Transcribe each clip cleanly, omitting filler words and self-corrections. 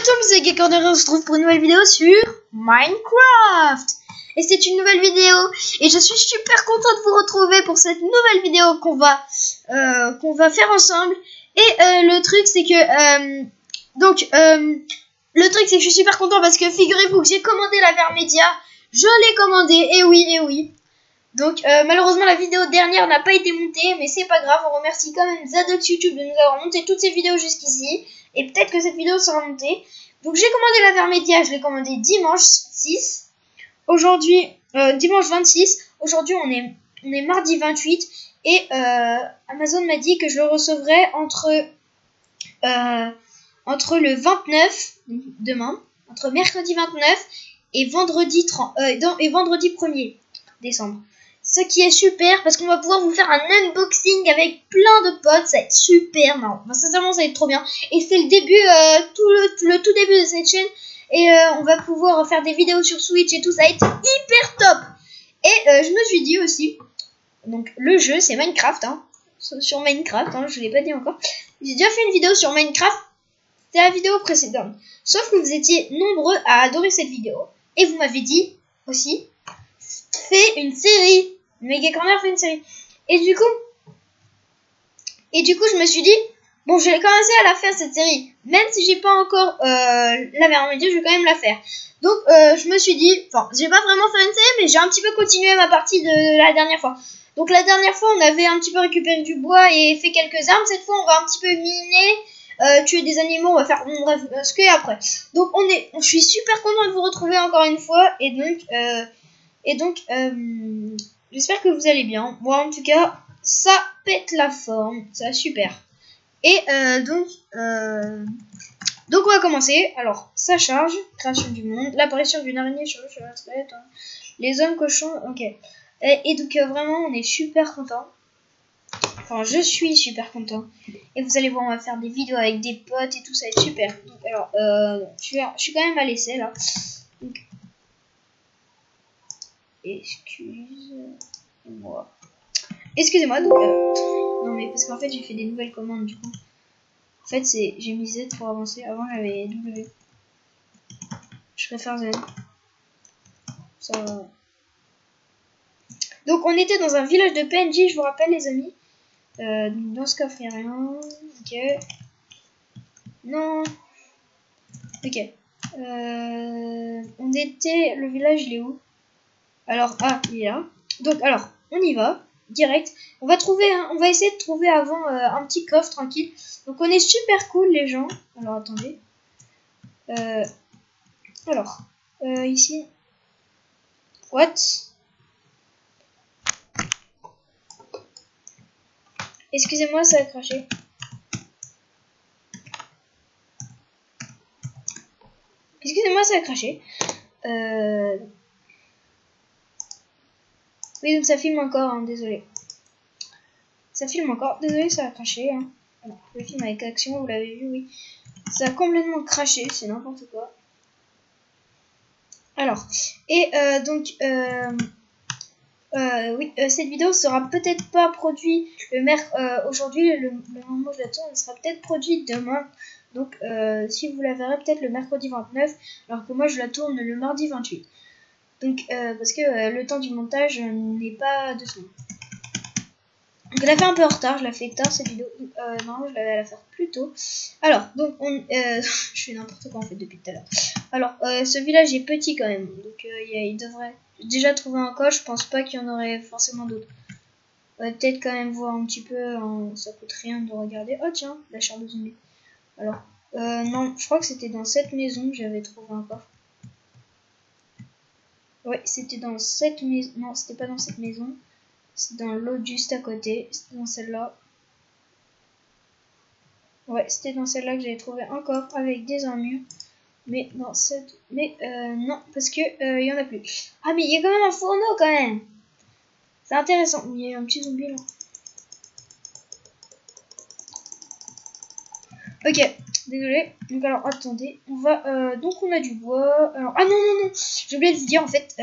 à tous, c'est Gekorner et on se retrouve pour une nouvelle vidéo sur Minecraft. Et c'est une nouvelle vidéo et je suis super contente de vous retrouver pour cette nouvelle vidéo qu'on va faire ensemble. Et le truc c'est que je suis super content parce que figurez-vous que j'ai commandé la Vermedia. Je l'ai commandé, et oui. Donc malheureusement la vidéo dernière n'a pas été montée, mais c'est pas grave, on remercie quand même Zadox YouTube de nous avoir monté toutes ces vidéos jusqu'ici, et peut-être que cette vidéo sera montée. Donc j'ai commandé la Vermedia, je l'ai commandé dimanche 6, aujourd'hui dimanche 26, aujourd'hui on est mardi 28, et Amazon m'a dit que je le recevrai entre le 29, demain, entre mercredi 29 et vendredi 1er décembre. Ce qui est super parce qu'on va pouvoir vous faire un unboxing avec plein de potes. Ça va être super marrant. Enfin, sincèrement, ça va être trop bien. Et c'est le début, le tout début de cette chaîne. Et on va pouvoir faire des vidéos sur Switch et tout. Ça va être hyper top. Et je me suis dit aussi, donc le jeu c'est Minecraft. Hein, sur Minecraft, hein, je ne l'ai pas dit encore. J'ai déjà fait une vidéo sur Minecraft. C'était la vidéo précédente. Sauf que vous étiez nombreux à adorer cette vidéo. Et vous m'avez dit aussi, fais une série. Mais Gekorner fait une série. Et du coup, je me suis dit, bon, je vais commencer à la faire cette série. Même si j'ai pas encore la Vermedia, je vais quand même la faire. Donc, je me suis dit, enfin, j'ai pas vraiment fait une série, mais j'ai un petit peu continué ma partie de la dernière fois. Donc, la dernière fois, on avait un petit peu récupéré du bois et fait quelques armes. Cette fois, on va un petit peu miner, tuer des animaux, on va faire, bref, ce qu'il y a après. Donc, je suis super content de vous retrouver encore une fois. Et donc, j'espère que vous allez bien. Moi, en tout cas, ça pète la forme. Ça va super. Et donc, on va commencer. Alors, ça charge. Création du monde. L'apparition d'une araignée sur le chemin de squelette. Hein. Les hommes cochons. Ok. Et donc, vraiment, on est super content. Enfin, je suis super content. Et vous allez voir, on va faire des vidéos avec des potes et tout. Ça va être super. Donc, alors, je suis quand même à l'essai, là. Donc, Excusez-moi, donc non mais parce qu'en fait j'ai fait des nouvelles commandes du coup. En fait j'ai mis Z pour avancer, avant j'avais W. Je préfère Z. Ça... Donc on était dans un village de PNJ, je vous rappelle les amis. Dans ce coffre il n'y a rien. Ok. Non. Ok. On était. Le village il est où? Alors, il est là. Donc, alors, on y va, direct. On va essayer de trouver avant un petit coffre tranquille. Donc, on est super cool, les gens. Alors, attendez. Ici. What? Excusez-moi, ça a craché. Excusez-moi, ça a craché. Oui, donc ça filme encore, hein, désolé. Ça filme encore, désolé, ça a craché. Hein. Alors, le film avec action, vous l'avez vu, oui. Ça a complètement craché, c'est n'importe quoi. Alors, et oui, cette vidéo sera peut-être pas produite aujourd'hui, le moment où je la tourne, elle sera peut-être produite demain. Donc, si vous la verrez peut-être le mercredi 29, alors que moi je la tourne le mardi 28. Donc, parce que le temps du montage n'est pas de semaine. Donc, je la fais un peu en retard, je la fais tard cette vidéo. Normalement, je l'avais à la faire plus tôt. Alors, donc, je fais n'importe quoi en fait depuis tout à l'heure. Alors, ce village est petit quand même. Donc, il devrait déjà trouver un coche. Je pense pas qu'il y en aurait forcément d'autres. On va peut-être quand même voir un petit peu. Ça coûte rien de regarder. Oh, tiens, la chair de zombie. Alors, non, je crois que c'était dans cette maison que j'avais trouvé un coffre. Ouais, c'était dans cette maison. Non, c'était pas dans cette maison. C'est dans l'autre juste à côté. C'était dans celle-là. Ouais, c'était dans celle-là que j'avais trouvé un coffre avec des armures. Mais dans cette... Mais non, parce que il y en a plus. Ah, mais il y a quand même un fourneau quand même. C'est intéressant. Il y a un petit zombie là. Ok, désolé. Donc alors, attendez. On va... donc on a du bois. Alors, ah non. J'ai oublié de vous dire en fait.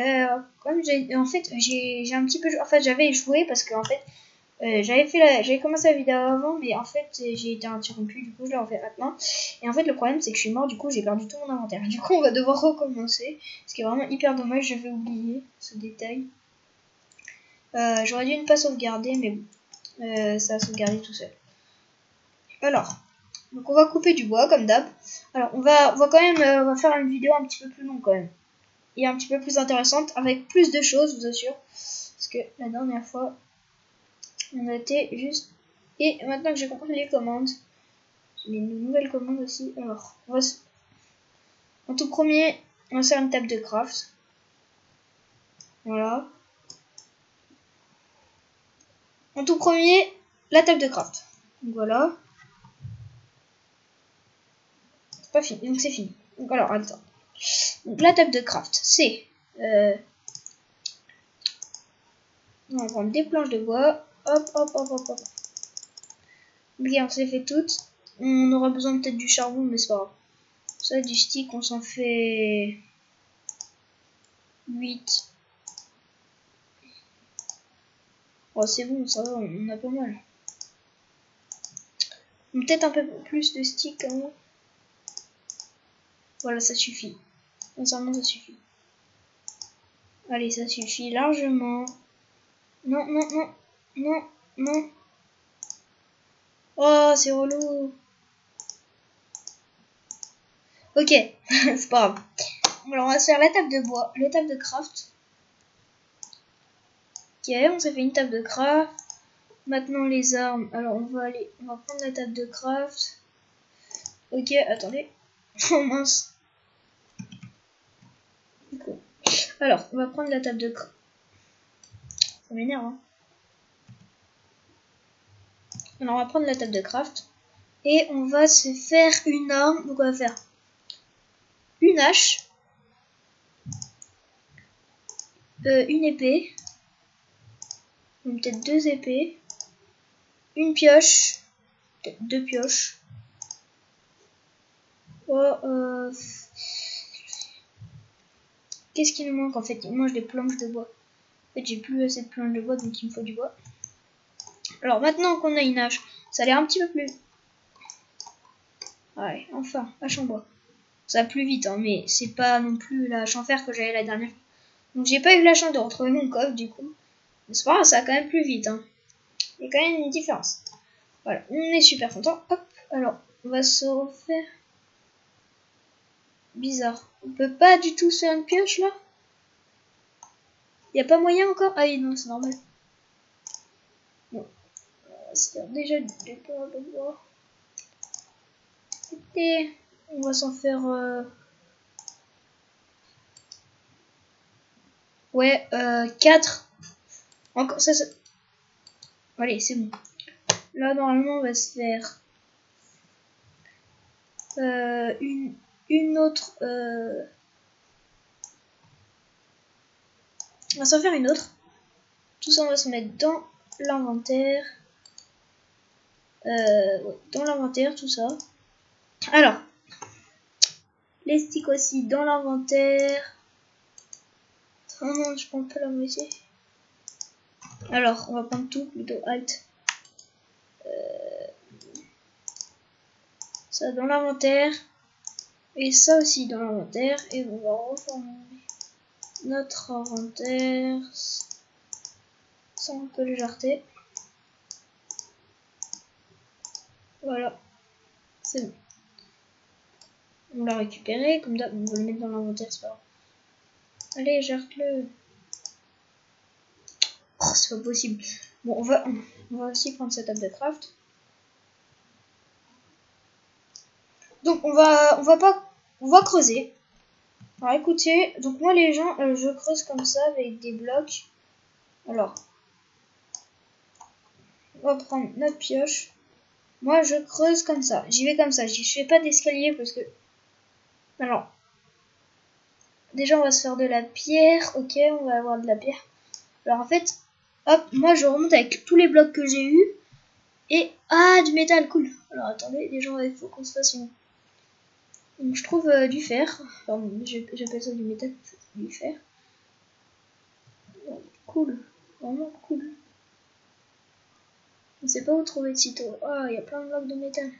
Comme j'ai un petit peu... En fait, j'avais joué parce que en fait... J'avais commencé la vidéo avant, mais en fait j'ai été interrompu, du coup je la refais maintenant. Et en fait le problème c'est que je suis mort, du coup j'ai perdu tout mon inventaire. Du coup on va devoir recommencer, ce qui est vraiment hyper dommage, j'avais oublié ce détail. J'aurais dû ne pas sauvegarder, mais bon, ça a sauvegardé tout seul. Alors, donc on va couper du bois comme d'hab. Alors on va quand même on va faire une vidéo un petit peu plus longue quand même. Et un petit peu plus intéressante, avec plus de choses, je vous assure. Parce que la dernière fois, on a été juste... Et maintenant que j'ai compris les commandes, j'ai mis une nouvelle commande aussi. Alors, en tout premier, on va faire une table de craft. Voilà. En tout premier, la table de craft. Donc voilà. C'est pas fini, donc c'est fini. Donc alors, attends. Donc la table de craft, c'est... on va prendre des planches de bois. Hop, hop, hop, hop, hop. Ok, on s'est fait toutes. On aura besoin peut-être du charbon, mais c'est pas grave. Ça, du stick, on s'en fait 8. Oh, c'est bon, ça va, on a pas mal. Peut-être un peu plus de stick quand même. Voilà, ça suffit. Sincèrement, ça suffit. Allez, ça suffit largement. Non, non, non, non, non. Oh, c'est relou. Ok, c'est pas grave. Alors, on va se faire la table de bois, la table de craft. Ok, on s'est fait une table de craft. Maintenant, les armes. Alors, on va prendre la table de craft. Ok, attendez. Oh mince. Alors, on va prendre la table de craft. Ça m'énerve, hein. Alors, on va prendre la table de craft. Et on va se faire une arme. Donc, on va faire une hache. Une épée. Peut-être 2 épées. Une pioche. Peut-être 2 pioches. Oh, qu'est-ce qui nous manque en fait? Il mange des planches de bois. En fait, j'ai plus assez de planches de bois, donc il me faut du bois. Alors, maintenant qu'on a une hache, ça a l'air un petit peu plus... Ouais, enfin, hache en bois. Ça va plus vite, hein, mais c'est pas non plus la hache en fer que j'avais la dernière fois. Donc, j'ai pas eu la chance de retrouver mon coffre, du coup. Mais c'est pas grave, ça va quand même plus vite, hein. Il y a quand même une différence. Voilà, on est super content. Hop, alors, on va se refaire... Bizarre. On peut pas du tout se faire une pioche, là? Y a pas moyen encore? Ah oui, non, c'est normal. Bon. On va se faire déjà des planches de bois. Et on va s'en faire... Ouais, 4. Encore, ça... Allez, c'est bon. Là, normalement, on va se faire... une autre... On va s'en faire une autre. Tout ça, on va se mettre dans l'inventaire. Ouais, dans l'inventaire, tout ça. Alors, les sticks aussi dans l'inventaire. Oh non, je prends pas la moitié. Alors, on va prendre tout, plutôt alt. Ça dans l'inventaire. Et ça aussi dans l'inventaire. Et on va reformer notre inventaire. Sans un peu de légèreté. Voilà. C'est bon. On l'a récupéré. Comme d'hab, on va le mettre dans l'inventaire, c'est pas grave. Allez, jette-le. Oh, c'est pas possible. Bon, on va aussi prendre cette table de craft. Donc on va creuser. Alors écoutez, donc moi les gens, je creuse comme ça avec des blocs. Alors, on va prendre notre pioche. Moi je creuse comme ça. J'y vais comme ça. Je fais pas d'escalier parce que... Alors, déjà on va se faire de la pierre. Ok, on va avoir de la pierre. Alors en fait, hop, moi je remonte avec tous les blocs que j'ai eu. Et, ah, du métal, cool. Alors attendez, déjà il faut qu'on se fasse une... Donc je trouve du fer. Enfin, j'appelle ça du métal, du fer. Cool, vraiment cool. On sait pas où trouver de sitôt. Oh, il y a plein de blocs de métal.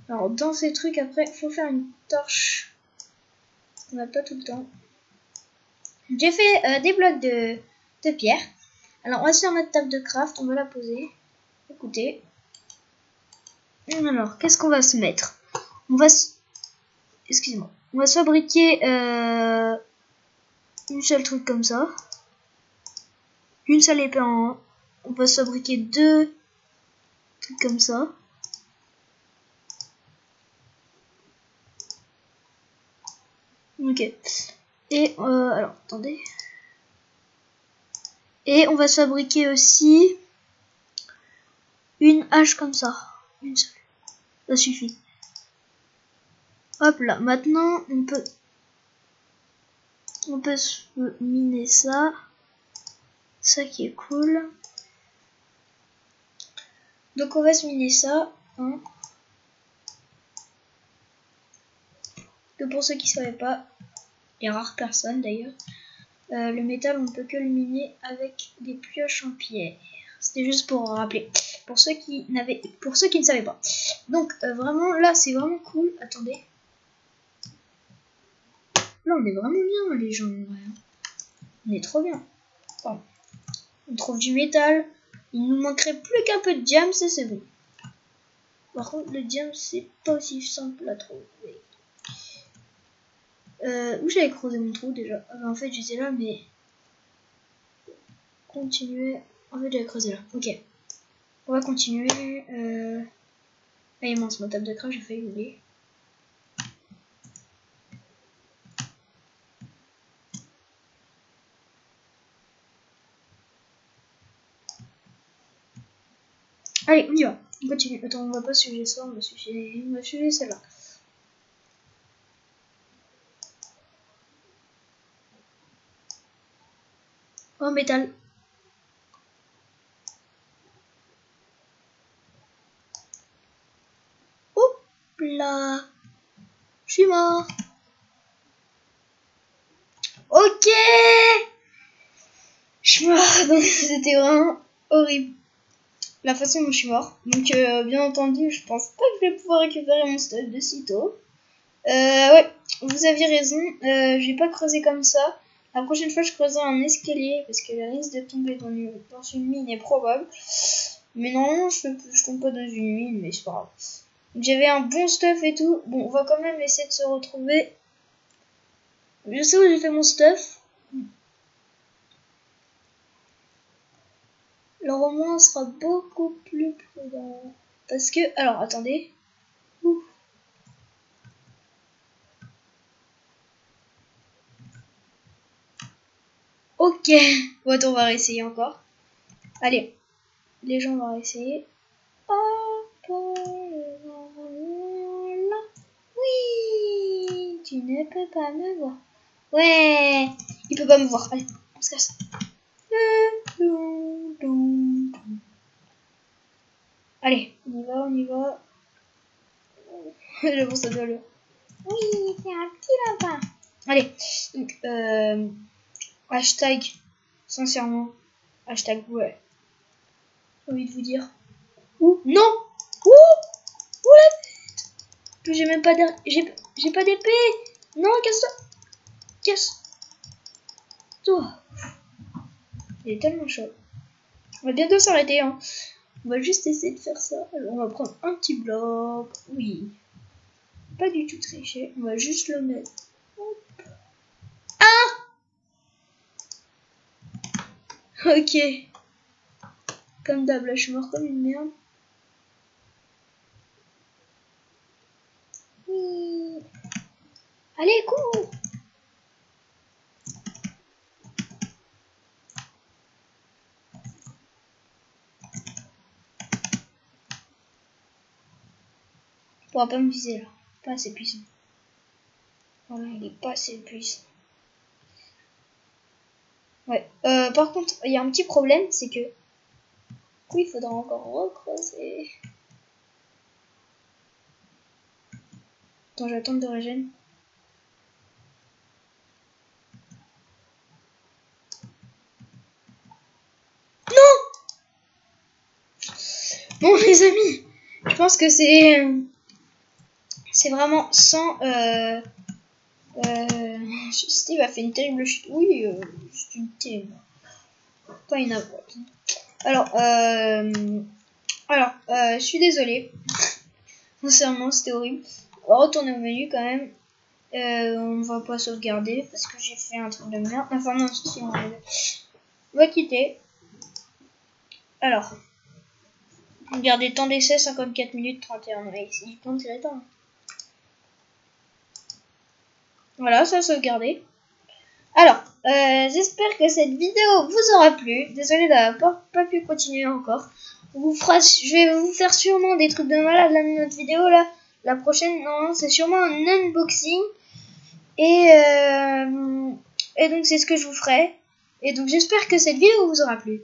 Alors, dans ces trucs, après, il faut faire une torche. On n'a pas tout le temps. J'ai fait des blocs de pierre. Alors, on va sur notre table de craft. On va la poser. Écoutez. Alors, qu'est-ce qu'on va se mettre? On va se... Excusez-moi. On va se fabriquer une seule truc comme ça. Une seule épée en haut. On va se fabriquer deux trucs comme ça. Ok. Et alors, attendez. Et on va se fabriquer aussi une hache comme ça. Une seule. Ça suffit. Hop là. Maintenant, on peut se miner ça. Ça qui est cool. Donc on va se miner ça. Hein. Que pour ceux qui ne savaient pas, les rares personnes d'ailleurs, le métal on ne peut que le miner avec des pioches en pierre. C'était juste pour rappeler. Pour ceux qui ne savaient pas. Donc vraiment là c'est vraiment cool. Attendez. Là on est vraiment bien les gens. On est trop bien. Pardon. On trouve du métal. Il nous manquerait plus qu'un peu de diamant, c'est bon. Par contre le diamant c'est pas aussi simple à trouver. Où j'avais creusé mon trou déjà? Ah bah en fait j'étais là mais... Continuer. En fait j'avais creusé là. Ok. On va continuer. Ah immense ma table de craft, j'ai failli oublier. Allez, on y va. On continue. Attends, on va pas suivre ça, on va suivre celle-là. Oh, métal. Hop là. Je suis mort. Ok. Je suis mort. Donc c'était vraiment horrible. La façon dont je suis mort. Donc bien entendu, je pense pas que je vais pouvoir récupérer mon stuff de sitôt. Ouais, vous aviez raison. Je vais pas creuser comme ça. La prochaine fois, je creuserai un escalier parce que le risque de tomber dans une mine est probable. Mais normalement, je tombe pas dans une mine, mais c'est pas grave. J'avais un bon stuff et tout. Bon, on va quand même essayer de se retrouver. Je sais où j'ai fait mon stuff. Alors au moins, on sera beaucoup plus prudent. Parce que... Alors, attendez. Ouh. Ok. Bon, attends, on va réessayer encore. Allez. Les gens vont essayer. Oui. Tu ne peux pas me voir. Ouais. Il peut pas me voir. Allez, on se casse. Allez, on y va, on y va. J'avoue, ça doit le... Oui, c'est un petit lapin. Allez, donc, hashtag, sincèrement, hashtag, ouais. J'ai envie de vous dire. Ouh, non. Ouh, la tête. J'ai même pas d'épée. J'ai pas d'épée. Non, casse-toi. Casse-toi. Il est tellement chaud. On va bientôt s'arrêter, hein. On va juste essayer de faire ça. Alors, on va prendre un petit bloc. Oui. Pas du tout tricher. On va juste le mettre. Hop. Ah! Ok. Comme d'hab, là, je suis mort comme une merde. Oui. Allez, cours! Il pourra pas me viser là. Pas assez puissant. Voilà, il est pas assez puissant. Ouais. Par contre, il y a un petit problème, c'est que... Oui, il faudra encore recreuser. Attends, j'attends de régène. Non! pense que c'est vraiment sans... Steve a fait une terrible chute. Oui, c'est une terrible. Pas une avoine. Alors, je suis désolée. Sincèrement, c'était horrible. On va retourner au menu quand même. On va pas sauvegarder parce que j'ai fait un truc de merde. Enfin non, si on va quitter. Alors, regardez, temps d'essai 54 minutes 31. Ouais, c'est du temps tiré temps. Voilà, ça a sauvegardé. Alors, j'espère que cette vidéo vous aura plu. Désolée d'avoir pas pu continuer encore. Je vais vous faire sûrement des trucs de malade là dans notre vidéo là. La prochaine, non, c'est sûrement un unboxing. Et donc c'est ce que je vous ferai. Et donc j'espère que cette vidéo vous aura plu.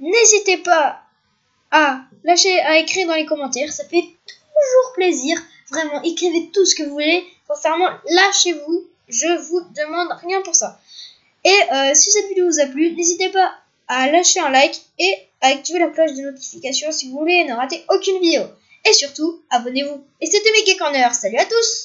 N'hésitez pas à écrire dans les commentaires. Ça fait toujours plaisir. Vraiment, écrivez tout ce que vous voulez. Sincèrement, lâchez-vous. Je vous demande rien pour ça. Et si cette vidéo vous a plu, n'hésitez pas à lâcher un like et à activer la cloche de notification si vous voulez ne rater aucune vidéo. Et surtout, abonnez-vous. Et c'était Mickey Corner. Salut à tous!